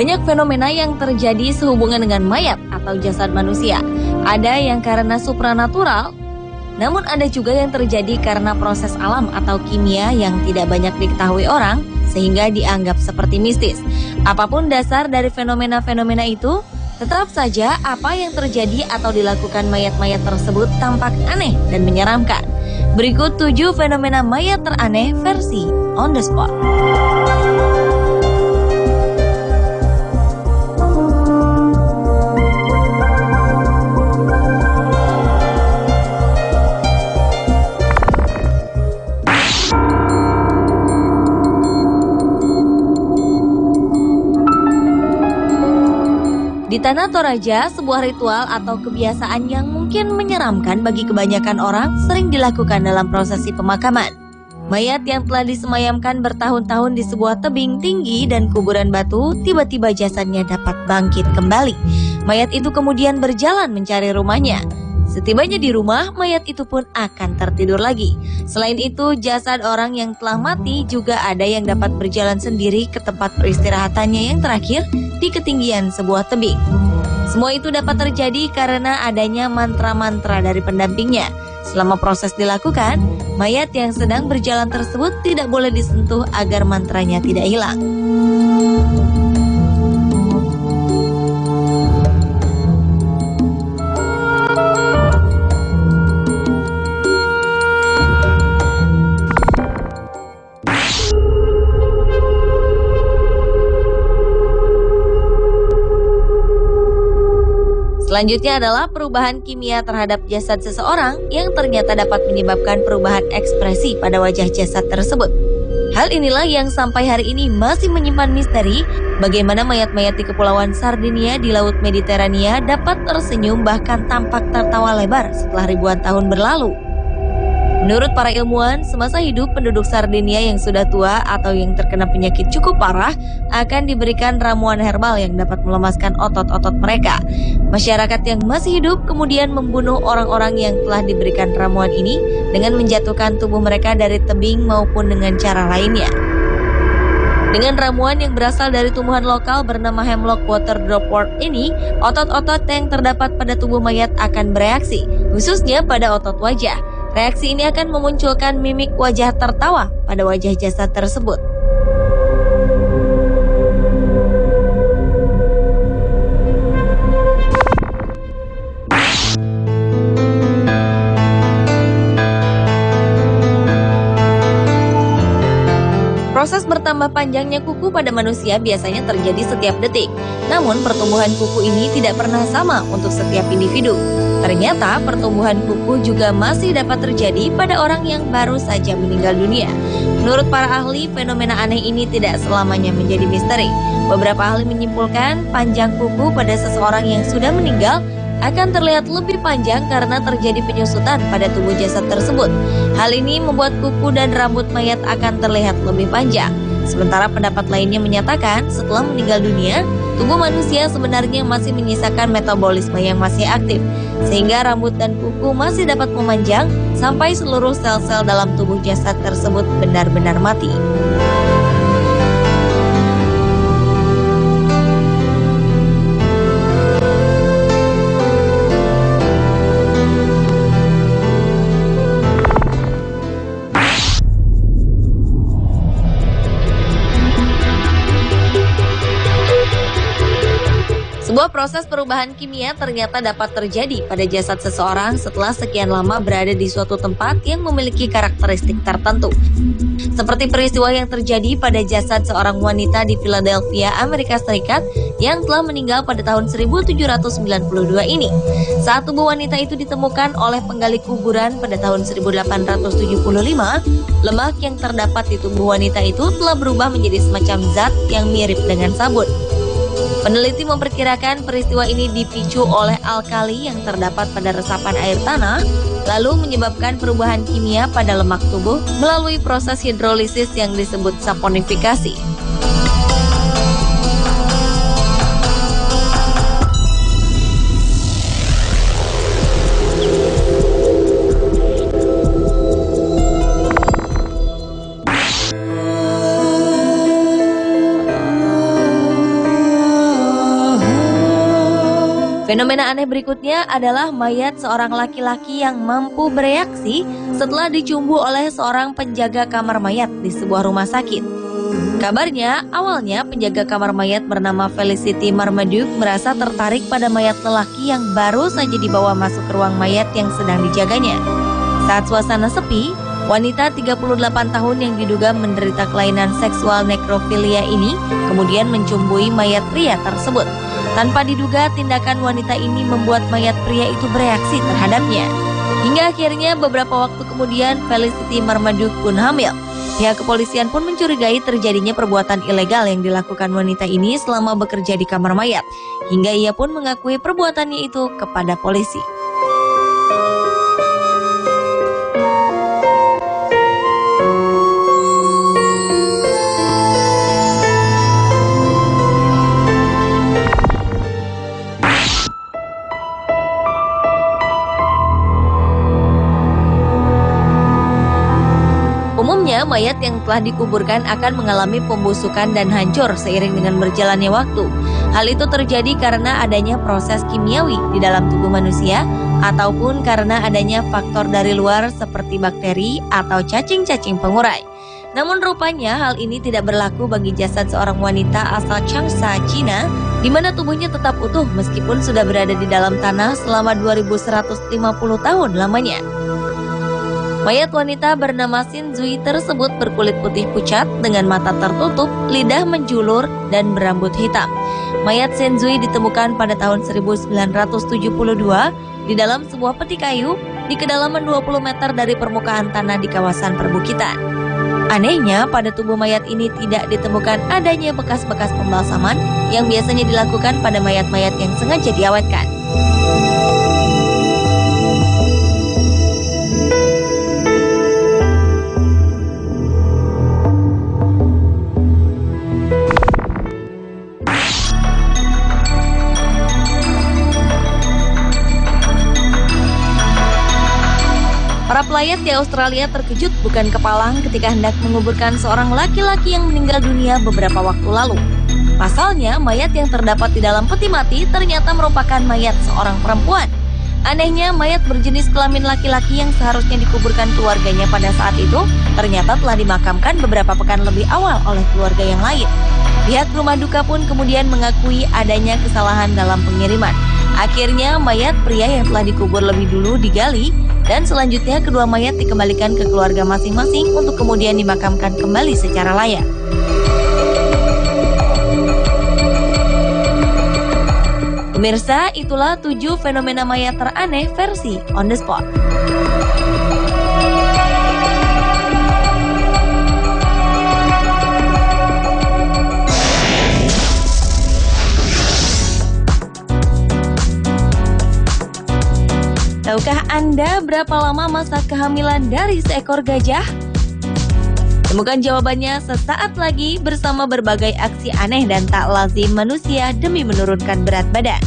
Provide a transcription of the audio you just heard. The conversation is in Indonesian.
Banyak fenomena yang terjadi sehubungan dengan mayat atau jasad manusia. Ada yang karena supranatural, namun ada juga yang terjadi karena proses alam atau kimia yang tidak banyak diketahui orang, sehingga dianggap seperti mistis. Apapun dasar dari fenomena-fenomena itu, tetap saja apa yang terjadi atau dilakukan mayat-mayat tersebut tampak aneh dan menyeramkan. Berikut 7 fenomena mayat teraneh versi On The Spot. Di Tanah Toraja, sebuah ritual atau kebiasaan yang mungkin menyeramkan bagi kebanyakan orang sering dilakukan dalam prosesi pemakaman. Mayat yang telah disemayamkan bertahun-tahun di sebuah tebing tinggi dan kuburan batu, tiba-tiba jasadnya dapat bangkit kembali. Mayat itu kemudian berjalan mencari rumahnya. Setibanya di rumah, mayat itu pun akan tertidur lagi. Selain itu, jasad orang yang telah mati juga ada yang dapat berjalan sendiri ke tempat peristirahatannya yang terakhir di ketinggian sebuah tebing. Semua itu dapat terjadi karena adanya mantra-mantra dari pendampingnya. Selama proses dilakukan, mayat yang sedang berjalan tersebut tidak boleh disentuh agar mantranya tidak hilang. Selanjutnya adalah perubahan kimia terhadap jasad seseorang yang ternyata dapat menyebabkan perubahan ekspresi pada wajah jasad tersebut. Hal inilah yang sampai hari ini masih menyimpan misteri bagaimana mayat-mayat di Kepulauan Sardinia di Laut Mediterania dapat tersenyum bahkan tampak tertawa lebar setelah ribuan tahun berlalu. Menurut para ilmuwan, semasa hidup penduduk Sardinia yang sudah tua atau yang terkena penyakit cukup parah akan diberikan ramuan herbal yang dapat melemaskan otot-otot mereka. Masyarakat yang masih hidup kemudian membunuh orang-orang yang telah diberikan ramuan ini dengan menjatuhkan tubuh mereka dari tebing maupun dengan cara lainnya. Dengan ramuan yang berasal dari tumbuhan lokal bernama hemlock water dropwort ini, otot-otot yang terdapat pada tubuh mayat akan bereaksi, khususnya pada otot wajah. Reaksi ini akan memunculkan mimik wajah tertawa pada wajah jasad tersebut. Proses bertambah panjangnya kuku pada manusia biasanya terjadi setiap detik. Namun pertumbuhan kuku ini tidak pernah sama untuk setiap individu. Ternyata pertumbuhan kuku juga masih dapat terjadi pada orang yang baru saja meninggal dunia. Menurut para ahli, fenomena aneh ini tidak selamanya menjadi misteri. Beberapa ahli menyimpulkan panjang kuku pada seseorang yang sudah meninggal akan terlihat lebih panjang karena terjadi penyusutan pada tubuh jasad tersebut. Hal ini membuat kuku dan rambut mayat akan terlihat lebih panjang. Sementara pendapat lainnya menyatakan setelah meninggal dunia, tubuh manusia sebenarnya masih menyisakan metabolisme yang masih aktif, sehingga rambut dan kuku masih dapat memanjang sampai seluruh sel-sel dalam tubuh jasad tersebut benar-benar mati. Sebuah proses perubahan kimia ternyata dapat terjadi pada jasad seseorang setelah sekian lama berada di suatu tempat yang memiliki karakteristik tertentu. Seperti peristiwa yang terjadi pada jasad seorang wanita di Philadelphia, Amerika Serikat yang telah meninggal pada tahun 1792 ini. Saat tubuh wanita itu ditemukan oleh penggali kuburan pada tahun 1875, lemak yang terdapat di tubuh wanita itu telah berubah menjadi semacam zat yang mirip dengan sabun. Peneliti memperkirakan peristiwa ini dipicu oleh alkali yang terdapat pada resapan air tanah, lalu menyebabkan perubahan kimia pada lemak tubuh melalui proses hidrolisis yang disebut saponifikasi. Fenomena aneh berikutnya adalah mayat seorang laki-laki yang mampu bereaksi setelah dicumbu oleh seorang penjaga kamar mayat di sebuah rumah sakit. Kabarnya, awalnya penjaga kamar mayat bernama Felicity Marmaduke merasa tertarik pada mayat lelaki yang baru saja dibawa masuk ke ruang mayat yang sedang dijaganya. Saat suasana sepi, wanita 38 tahun yang diduga menderita kelainan seksual nekrofilia ini kemudian mencumbui mayat pria tersebut. Tanpa diduga, tindakan wanita ini membuat mayat pria itu bereaksi terhadapnya. Hingga akhirnya beberapa waktu kemudian Felicity Marmaduke pun hamil. Pihak kepolisian pun mencurigai terjadinya perbuatan ilegal yang dilakukan wanita ini selama bekerja di kamar mayat. Hingga ia pun mengakui perbuatannya itu kepada polisi. Umumnya, mayat yang telah dikuburkan akan mengalami pembusukan dan hancur seiring dengan berjalannya waktu. Hal itu terjadi karena adanya proses kimiawi di dalam tubuh manusia ataupun karena adanya faktor dari luar seperti bakteri atau cacing-cacing pengurai. Namun rupanya hal ini tidak berlaku bagi jasad seorang wanita asal Changsha, Cina, di mana tubuhnya tetap utuh meskipun sudah berada di dalam tanah selama 2150 tahun lamanya. Mayat wanita bernama Xin Zui tersebut berkulit putih pucat dengan mata tertutup, lidah menjulur, dan berambut hitam. Mayat Xin Zui ditemukan pada tahun 1972 di dalam sebuah peti kayu di kedalaman 20 meter dari permukaan tanah di kawasan perbukitan. Anehnya, pada tubuh mayat ini tidak ditemukan adanya bekas-bekas pembalsaman yang biasanya dilakukan pada mayat-mayat yang sengaja diawetkan. Para pelayat di Australia terkejut bukan kepalang ketika hendak menguburkan seorang laki-laki yang meninggal dunia beberapa waktu lalu. Pasalnya, mayat yang terdapat di dalam peti mati ternyata merupakan mayat seorang perempuan. Anehnya, mayat berjenis kelamin laki-laki yang seharusnya dikuburkan keluarganya pada saat itu ternyata telah dimakamkan beberapa pekan lebih awal oleh keluarga yang lain. Pihak rumah duka pun kemudian mengakui adanya kesalahan dalam pengiriman. Akhirnya, mayat pria yang telah dikubur lebih dulu digali dan selanjutnya kedua mayat dikembalikan ke keluarga masing-masing untuk kemudian dimakamkan kembali secara layak. Pemirsa, itulah 7 fenomena mayat teraneh versi On The Spot. Tahukah Anda berapa lama masa kehamilan dari seekor gajah? Temukan jawabannya sesaat lagi bersama berbagai aksi aneh dan tak lazim manusia demi menurunkan berat badan.